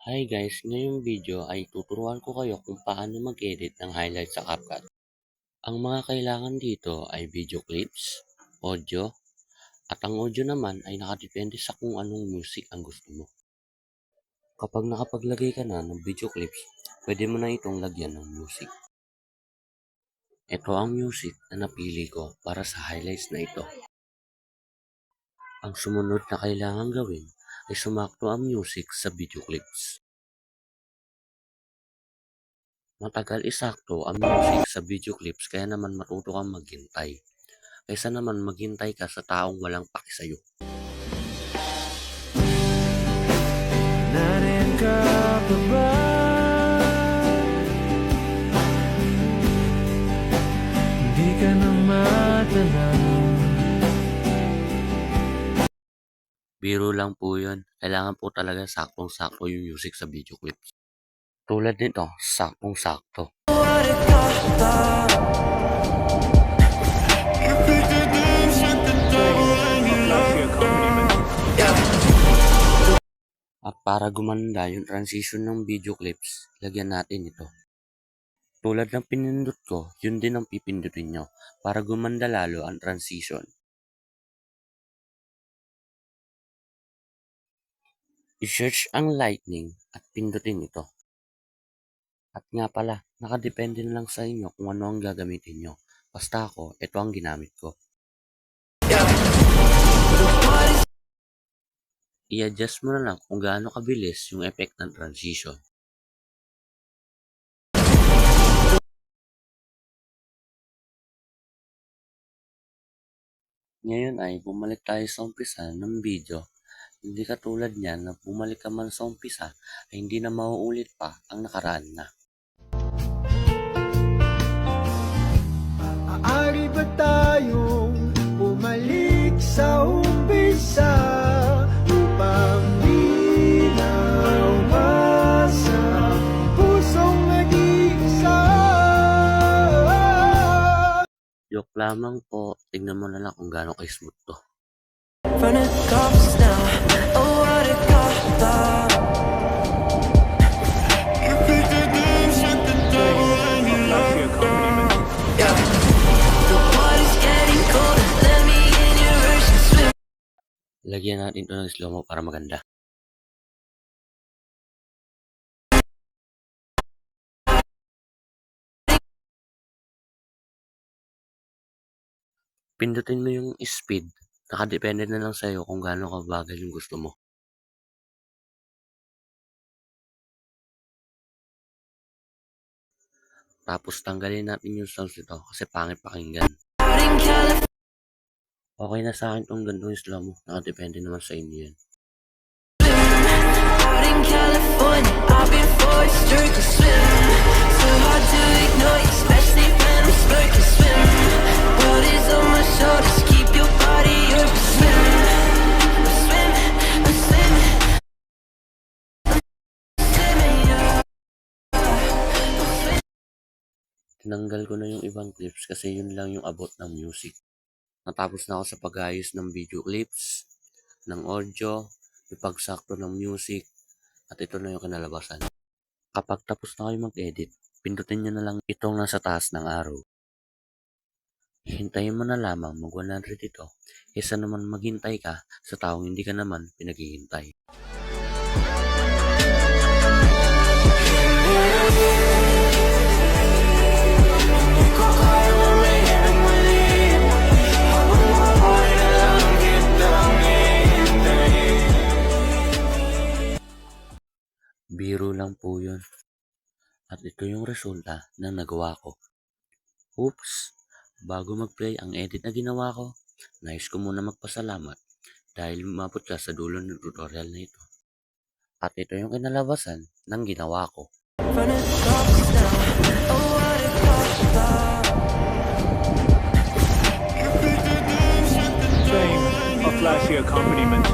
Hi guys, ngayong video ay tuturuan ko kayo kung paano mag-edit ng highlight sa CapCut. Ang mga kailangan dito ay video clips, audio, at ang audio naman ay nakadepende sa kung anong music ang gusto mo. Kapag nakapaglagay ka na ng video clips, pwede mo na itong lagyan ng music. Ito ang music na napili ko para sa highlights na ito. Ang sumunod na kailangan gawin ay sumakto ang music sa video clips. Matagal isakto ang music sa video clips kaya naman matuto kang maghintay. Kaysa naman maghintay ka sa taong walang paki sa'yo. Narin ka pa ba? Hindi ka na matanaw. Biro lang po yun. Kailangan po talaga saktong-sakto yung music sa video clips. Tulad nito, saktong-sakto. At para gumanda yung transition ng video clips, lagyan natin ito. Tulad ng pinindot ko, yun din ang pipindutin nyo para gumanda lalo ang transition. I-search ang lightning at pindutin ito. At nga pala, nakadepende na lang sa inyo kung ano ang gagamitin nyo. Basta ako, ito ang ginamit ko. I-adjust mo na lang kung gaano kabilis yung effect ng transition. Ngayon ay bumalik tayo sa umpisa ng video. Hindi katulad niyan na bumalik ka man sa umpisa ay hindi na mauulit pa ang nakaraan na. Maaari ba tayong bumalik sa umpisa upang linaw sa pusong nag-iisa? Joke lamang po, tingnan mo na lang kung gaano ka-smooth to. From the cops now, oh what a cop. You pick the games with the devil and you love your accompaniment. Yeah. The water's getting colder, let me in your ocean swim. Lagyan natin ito ng slow-mo para maganda. Pindutin mo yung speed. Nakadepende na lang sa'yo kung gaano kabagal yung gusto mo. Tapos tanggalin natin yung sounds nito kasi pangit pakinggan. Okay na sa akin kung ganito yung slow-mo. Nakadepende naman sa inyo yan. Out in California, I've been forced to swim. So hard to ignore, especially when I'm smirking. Swim. World is on my shoulders, keep your body up. Swim, swim, swim. Tinanggal ko na yung ibang clips kasi yun lang yung abot ng music. Natapos na ako sa pag-ayos ng video clips, ng audio, yung pagsakto ng music, at ito na yung kinalabasan. Kapag tapos na kayo mag-edit, pindutin nyo na lang itong nasa taas ng arrow. Hintayin mo na lamang mag 100 ito, kaysa naman maghintay ka sa taong hindi ka naman pinaghihintay. Biro lang po yun. At ito yung resulta na nagawa ko. Oops! Bago mag-play ang edit na ginawa ko, nais ko muna magpasalamat dahil umabot ka sa dulo ng tutorial na ito. At ito yung kinalabasan ng ginawa ko. A flashy accompaniment.